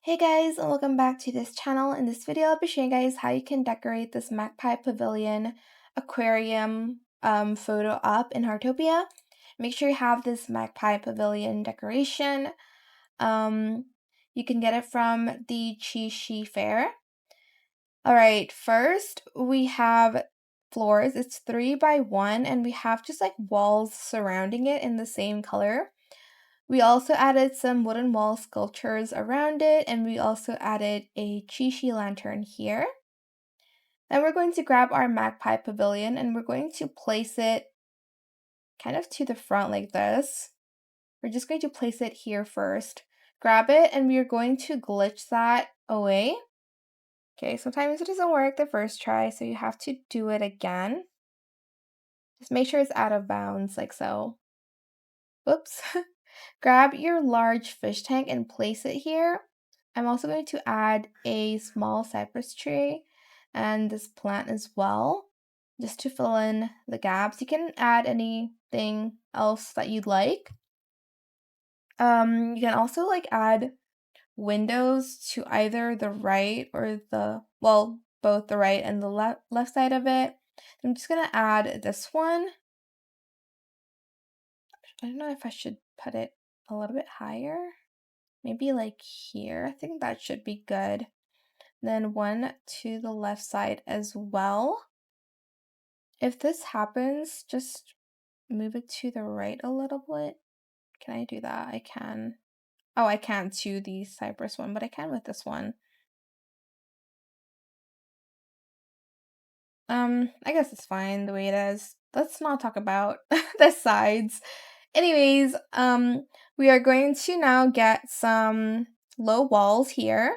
Hey guys, and welcome back to this channel. In this video, I'll be showing you guys how you can decorate this Magpie Pavilion aquarium photo up in Heartopia. Make sure you have this Magpie Pavilion decoration. You can get it from the Qixi fair. Alright, first we have floors. It's 3x1 and we have just like walls surrounding it in the same color. We also added some wooden wall sculptures around it, and we also added a Qixi lantern here. Then we're going to grab our Magpie Pavilion and we're going to place it kind of to the front like this. We're just going to place it here first. Grab it and we are going to glitch that away. Okay, sometimes it doesn't work the first try, so you have to do it again. Just make sure it's out of bounds like so. Whoops. Grab your large fish tank and place it here. I'm also going to add a small cypress tree and this plant as well, just to fill in the gaps. You can add anything else that you'd like. You can also add windows to either the right or both the right and the left side of it. I'm just gonna add this one. I don't know if I should put it a little bit higher. Maybe like here. I think that should be good. Then one to the left side as well. If this happens, just move it to the right a little bit. Can I do that? I can. Oh, I can't to the cypress one, but I can with this one. I guess it's fine the way it is. Let's not talk about the sides. Anyways, we are going to now get some low walls here.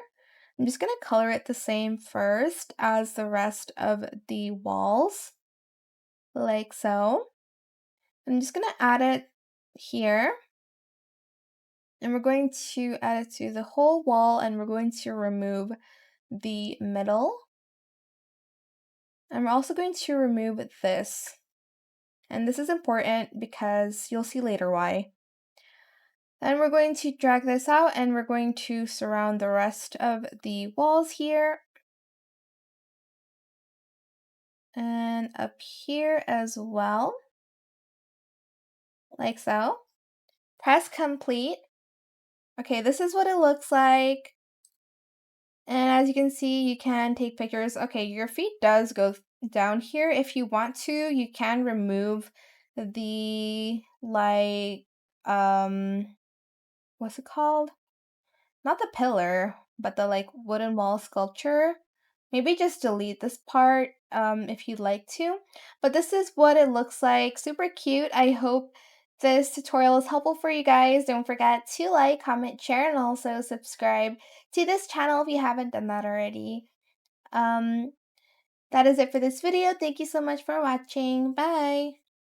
I'm just going to color it the same first as the rest of the walls, like so. I'm just going to add it here. And we're going to add it to the whole wall, and we're going to remove the middle. And we're also going to remove this. And this is important because you'll see later why. Then we're going to drag this out and we're going to surround the rest of the walls here. And up here as well. Like so. Press complete. Okay, this is what it looks like. And as you can see, you can take pictures. Okay, your feet does go down here. If you want to, you can remove the what's it called? Not the pillar, but the wooden wall sculpture. Maybe just delete this part if you'd like to. But this is what it looks like. Super cute. I hope this tutorial is helpful for you guys. Don't forget to like, comment, share, and also subscribe to this channel if you haven't done that already. That is it for this video. Thank you so much for watching. Bye!